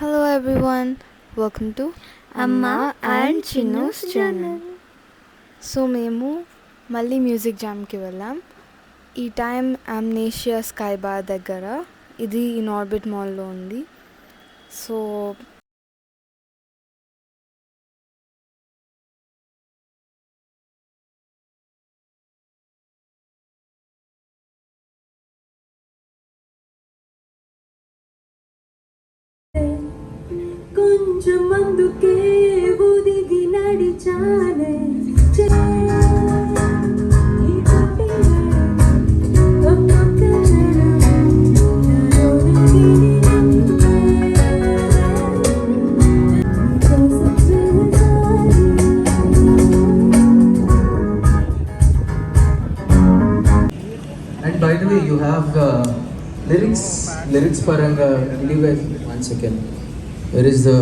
Hello everyone, welcome to Amma and Chinnu's Chinnu's channel. channel. So మేము మళ్ళీ music జామ్కి వెళ్ళాం. ఈ టైం అమ్నేషియా స్కై బార్ దగ్గర, ఇది ఇన్ఆర్బిట్ మాల్లో ఉంది. సో కొంచెం అందుకే ఒదిగి నడిచానే And by the way, you have lyrics paranga. Anyway, 1 second. Where is the?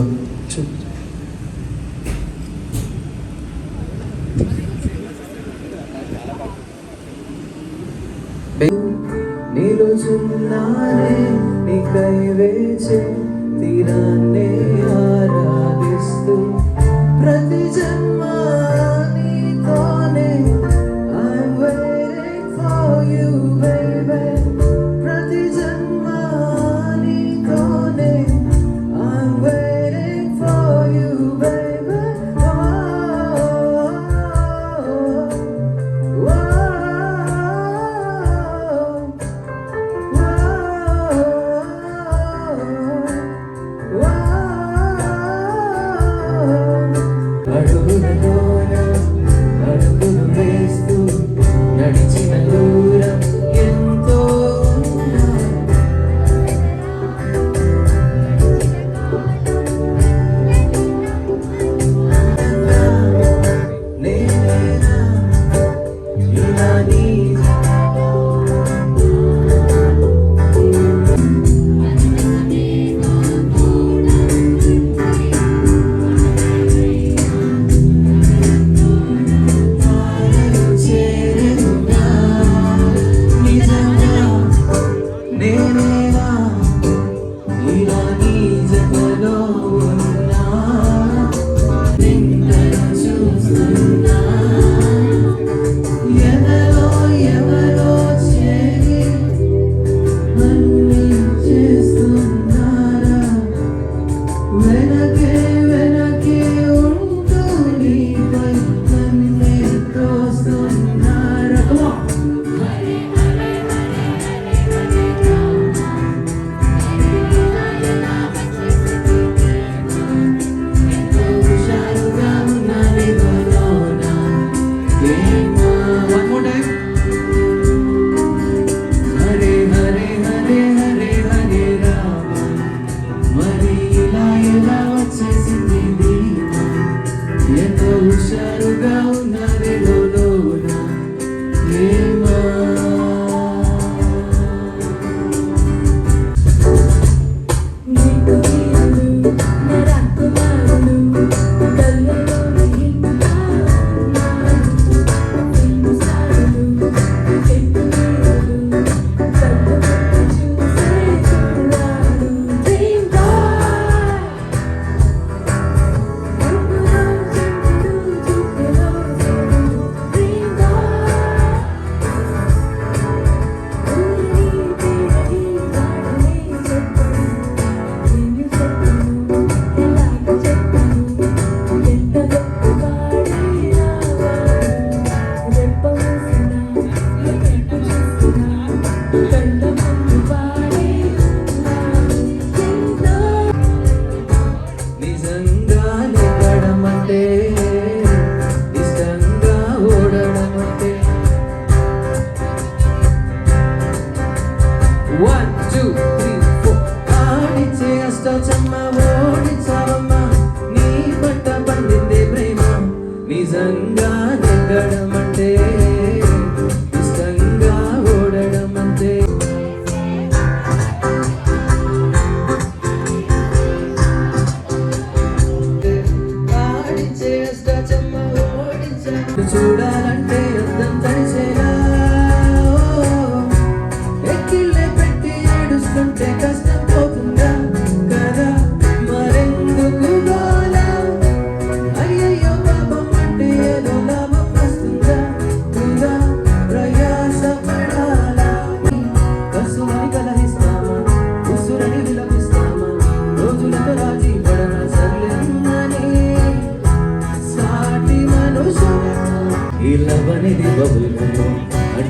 నిలుచున్నానే నీకై వేచే తీరాన్నే ఆరాధిస్తూ ప్రతి జన్మ నీతోనే I'm waiting for you baby ప్రతి జన్మ నీతోనే I'm waiting for you baby అడుగున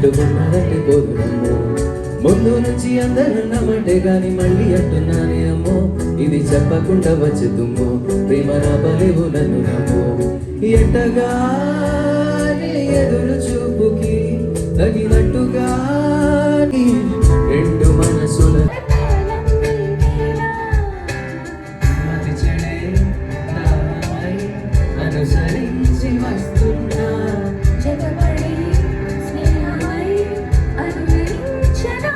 అంటుకున్నారంటే పోదురమ్మో ముందు నుంచి అందరన్నమాటే గాని మళ్ళీ అంటున్నానే అమ్మో ఇది చెప్పకుండా వచ్చుతుమ్మో ప్రేమ రాబలేవు నన్ను నమ్మో ఎట్టగా ఎదురు చూపుకి తగినట్టుగా రెండు మనసుల మతి చెడే దారి అనుసరించి వస్తున్నా జగబడి స్నేహమై అనుభవించనా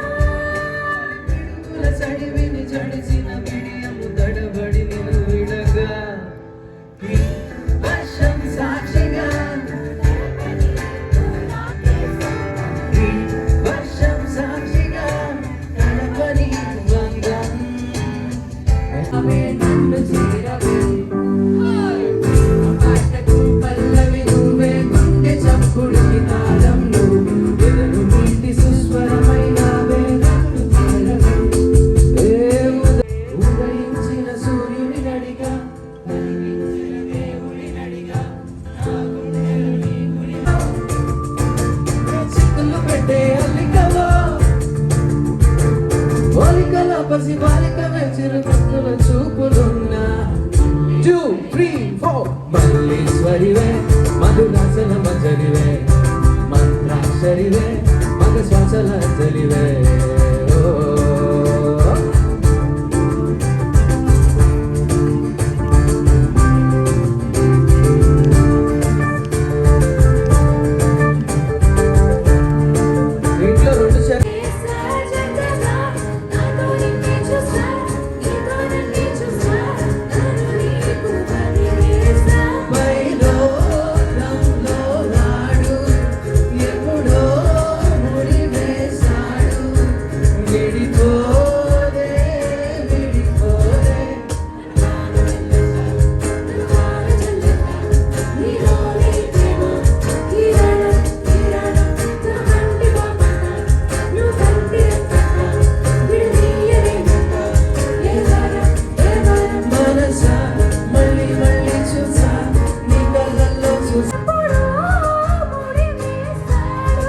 పిడుగుల చడివిని జడిసిన బిడియము తడబడి నిన్ను విడగా ఈ వర్షం సాక్షిగా ఈ వర్షం సాక్షిగా తడబడి బంధం అవే నన్ను చేరవే పాటకు పల్లవి నువ్వే గుండె చప్పుడికి తాళం నువ్వు ఎదురు నీటి సుస్వరమైనవే నన్ను చేరవే ఉదయించిన సూర్యుని నడిగా కనిపించిన దేవుడి నడిగా నా గుండెలు నీ గుడిగా చిక్కులు పెట్టే అల్లికలో బాలికల పసి బాలిక చిరు కత్తుల చూపులున్నా 2, 3, 4 మల్లీశ్వరివే మధురాసన మజరివే మంత్రాక్షరివే మగ శ్వాసల జలివే ఇంట్లో రెండు సహజంగా నాతో నిన్నే చూసా నీతో నన్నే చూసా నన్ను నీకు వదిలేసా వైలోకంలో నాడు ఎప్పుడో ముడివేశాడు విడిపోదే విడిపోదే నీలోని ప్రేమ కిరణం కిరణం నా కంటి బాపట నువ్వు కంటి రెప్పట విడదీయలేనంట ఏ వారం మనసా మళ్ళీ మళ్ళీ చూసా నీ కళ్ళల్లో చూసా ఎప్పుడో ముడివేశాడు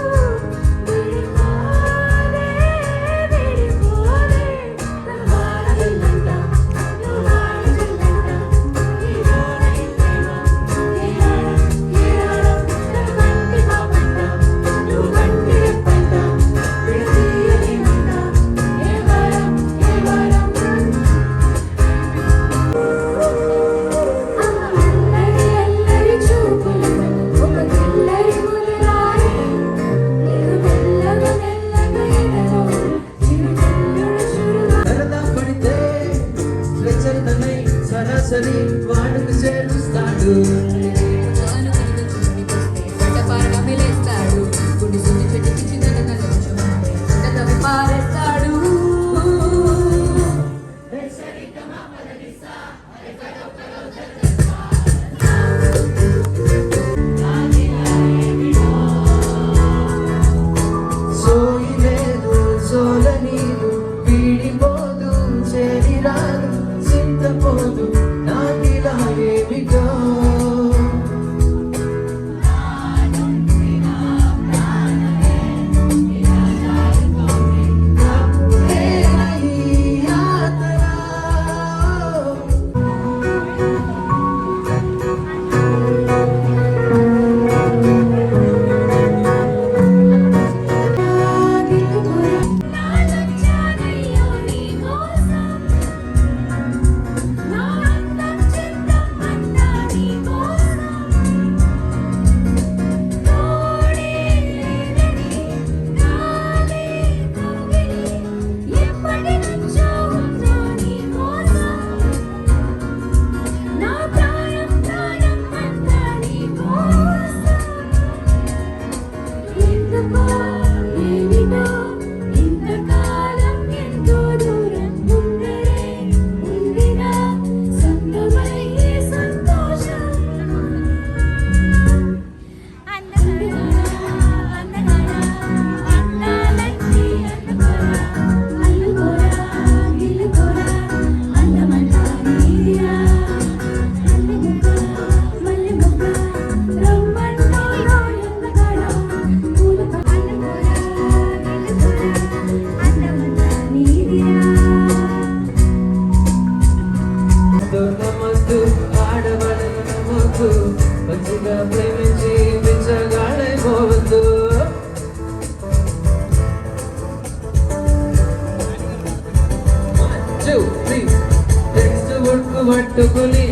విడిపోదే విడిపోదే నా వాడవిల్లంట నువ్వు వాడజల్లంట నీలోని ప్రేమ కిరణం కిరణం నా కంటి బాపట నువ్వు కంటి రెప్పట విడదీయలేనంట ఏ వారం అల్లరి అల్లరి చూపులు ఒక తెల్లరి ముదురాయి నీకు మెల్లగా మెల్లగా ఎడలో చిరుచల్లుడు చురుగా సరదా పడితే స్వచ్ఛతనై సరాసరి వాడుకు చేరుస్తాడు పారేస్తాడు సోయిలేదు సోలనీదు వీడిపోదు చేరిరాదు చింతపోదు నాకిలా ఏమిటో నానచ్చానయ్యో నీ కోసం నా పిచ్చిగా ప్రేమించి పిచ్చగాడైపోవద్దు. 1, 2, 3 టెక్స్ట్ బుక్ పట్టుకుని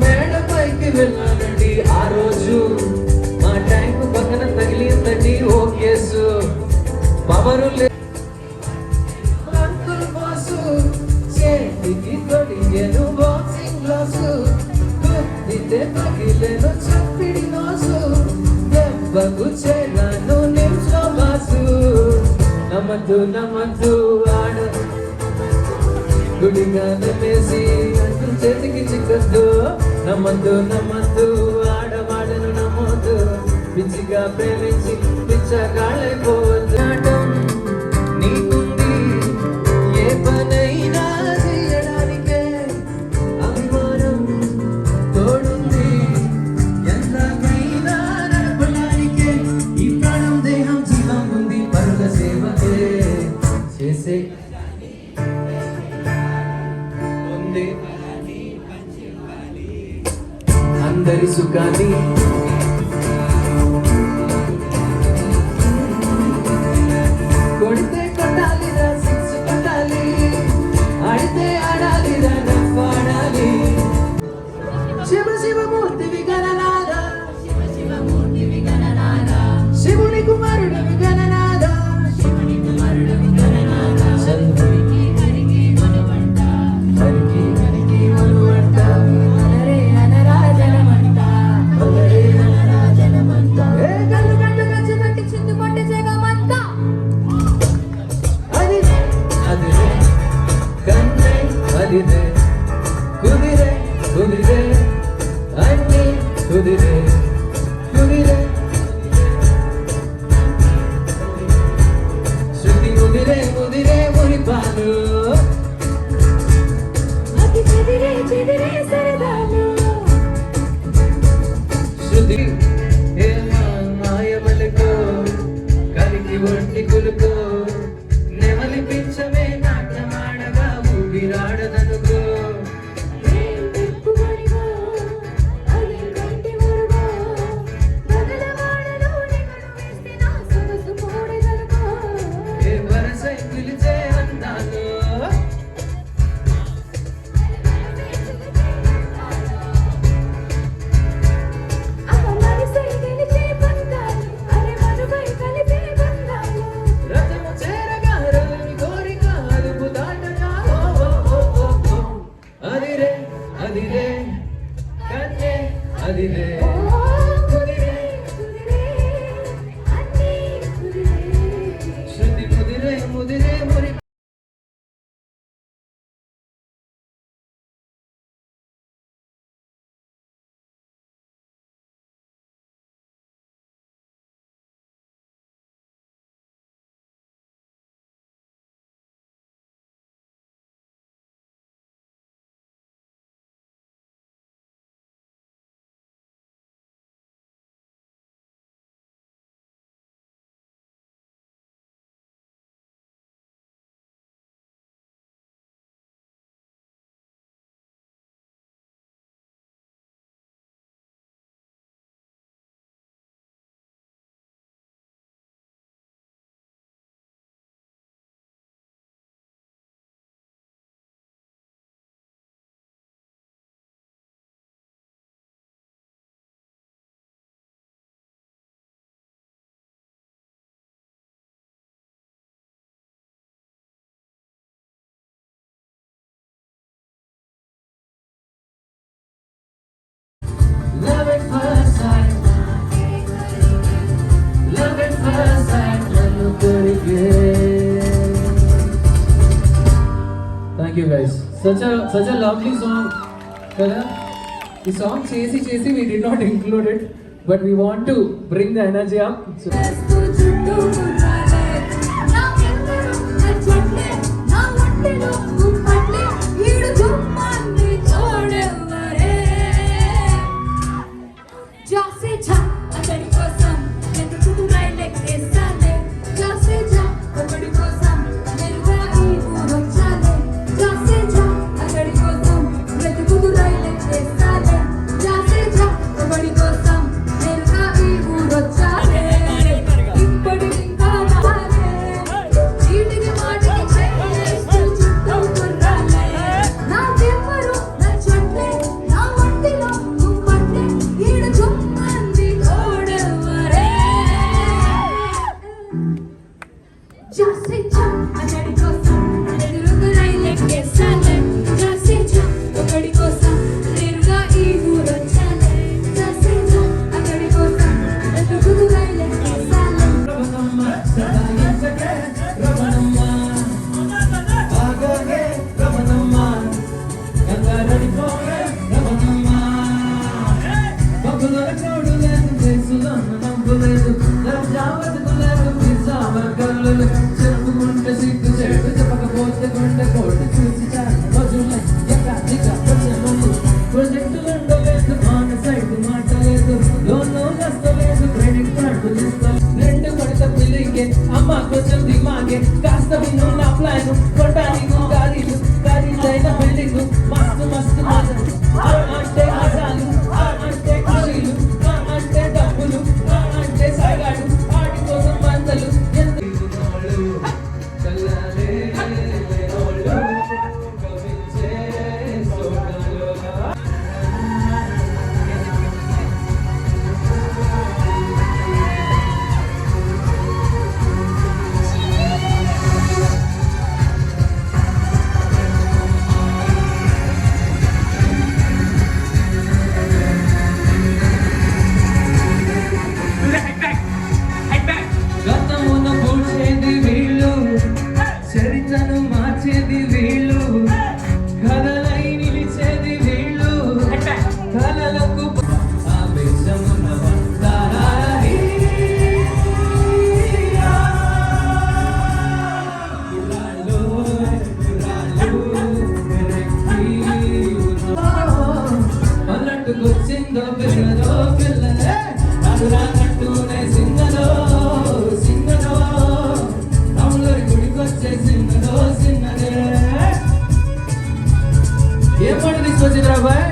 మేడపైకి వెళ్ళానండి. ఆ రోజు మా ట్యాంక్ పక్కన తగిలిందండి ఓ కేసు. పవరు అంకుల్ బాసు చేతికి తొడిగెను బాక్సింగ్ గ్లాసు. గుద్దితే తగిలేను చప్పిడి నోసు. దెబ్బకు చేరాను నిమిషం బాసు. నమ్మద్దు నమ్మద్దు ఆడ గుడిగా నమ్మేసి అంకుల్ చేతికి చిక్కద్దు. నమ్మద్దు నమ్మద్దు ఆడవాడను నమ్మొద్దు. పిచ్చిగా ప్రేమించి పిచ్చగాళ్ళైపోవద్దు. నాటం నీకుంది ఏ పనైనా చేయడానికే. అభిమానం తోడుంది ఎంతకైనా నడపడానికే. ఈ ప్రాణం దేహం జీవం ఉంది పరుల సేవకే. చేసే ఉంది అందరి సుఖాన్ని కొడితే కొట్టాలిరా సిక్స్ కొట్టాలి. ఆడితే ఆడాలిరా నవ్వాడాలి. శివ శివమూర్తివి గణనాథ శివుని కుమారుడివి గణనాథ. చంద్రుడికి హరికి మనువంట. అనరే అనరా జనమంట అలరే అనరాజనమంత. ఏ కళ్ళు కట్టు గచ్చి పట్టి చిందు పట్టి జగమంతా అదిరే అదిరే కన్నే అదిరే కుదిరే కుదిరే అన్ని కుదిరే కుదిరే. శృతి ముదిరే ముదిరే మురిపాలు. అతి చెదిరే చెదిరే సరదాలు శృతి ఏ మాయమలకో కలికి ఒంటి కులుకో. నెమలి పించమే నాట్యమాడగా ఊపిరాడదనుకో. ఏం తిప్పుకొనిగో అది కంటి మురుగో బగలవాడలో నిగడు వేస్తే నా సొగసు పోడెదనుకో. ఏ వరసై పిలిచే అందాలు. అవ మనసై గెలిచే బంధాలు అరే మనువై కలిపే బంధాలు. రథము చేరగా రవిని కోరిక అదుపు దాటగా. ఓ ఓ ఓ ఓ ఓ. అదిరే అదిరే కన్నే అదిరే ఓ కుదిరే కుదిరే అన్నీ కుదిరే. శృతి ముదిరే ముదిరే మురి. Love at first sight. Love at first sight. నన్ను కొరికే. Thank you guys. Such a lovely song. కదా ఈ సాంగ్ చేసి we did not include it, but we want to bring the energy up. చేస్తూ చుట్టూ మురాలే నా ఎందరూ నచ్చట్లే నా ఒంటిలో గుమ్మట్లే ఈడు గుమ్మాన్ని చూడెవ్వరే. జాసే జా అతడి కోసం వెతుకుతూ రైలెక్కేసాలే. జాసే జా ఒకడి కోసం మెరుగా ఈ ఊరొచ్చాలే. జాసే జా అతడి కోసం వెతుకుతూ రైలెక్కేసాలే. జాసే జా చూసి చాలా రోజులే ఎకాదిక వచ్చేమోలు ప్రాజెక్టులు ఉండలేదు ఆన్ సైడ్ మాటలేదు లోన్లో కష్టలేదు క్రెడిట్ కార్డు లిస్ట్లో రెండు కొడత బిల్లింగే అమ్మ కొంచెం దిమాగే కాస్త విను నా ప్లాన్ కొట్టానికి గాడీలు ఖరీదైన బిల్డింగ్ మస్తు మస్తు మాటలు అంటే మజాలు అంటే ఖుషీలు అంటే డబ్బులు అంటే సగాడు ఆడి కోసం మందలు గతమును పూడ్చేది వీళ్ళు చరిత్రను మార్చేది వీళ్ళు కథలై నిలిచేది వీళ్ళు కలలకు ఆవేశమున్న వందనాలి. కుర్రాళ్ళు, కుర్రాళ్ళు, వెనక్కి పల్లెట్టుకొచ్చిందో పిల్లదో పిల్లలే రానట్టునే సింగలో సింగలో రాములరి గుడికొచ్చే సింగలో సింగలే ఏ పాట తీసుకొచ్చింది రాబాయ్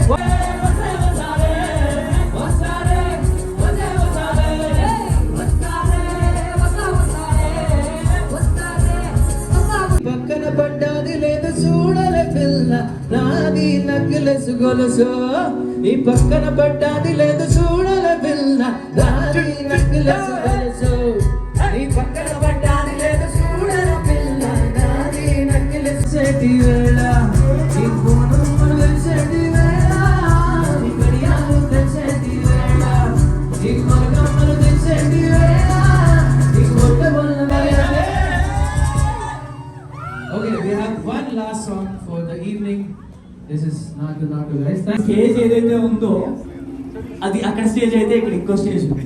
పక్కన పడ్డాది లేదు చూడలే పిల్ల నాది నక్లెస్ గొలుసు ఈ పక్కన పడ్డాది లేదు చూడలే పిల్ల నాది నక్లెస్ గొలుసు ఈ పక్కన పడ్డాది లేదు చూడలే పిల్ల నాది నక్లెస్ చెటి వేళ ఈ ఫోను చెటి వేళ ఈ గడియాలు తెచ్చేటి వేళ ఈ మరగమ్మలు తెచ్చేటి వేళ ఈ కొట్ట వల్ల Okay, we have one last song for the evening. This is Natu guys. Stage ఏదైతే ఉందో అది అక్కడ స్టేజ్ అయితే ఇక్కడ ఇంకో స్టేజ్ ఉంది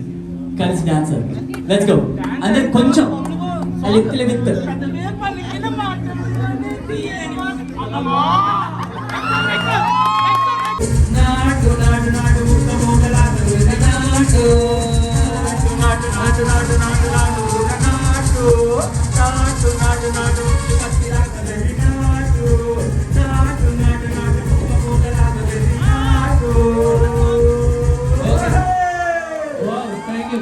కలిసి డాన్సర్ లెట్స్ గో అందరు కొంచెం లెఫ్ట్ నాటు నాటు నాటు ముక్క మోగలాట నాటు నాటు నాటు నాటు నాటు నాటు నాటు నాటు నాటు నాటు కత్తిరాక నాటు నాటు నాటు నాటు ముక్క మోగలాట నాటు.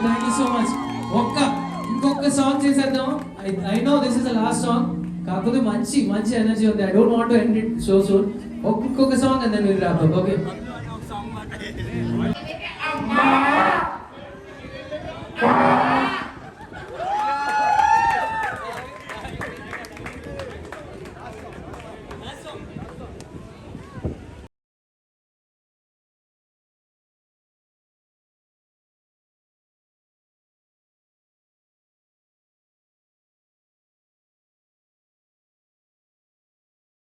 Thank you so much. ఇంకొక సాంగ్ చేసేద్దాం. I know this is the last song. కాకపోతే మంచి ఎనర్జీ ఉంది. I don't want to end it so soon. ఇంకొక song and then we'll wrap up. Okay.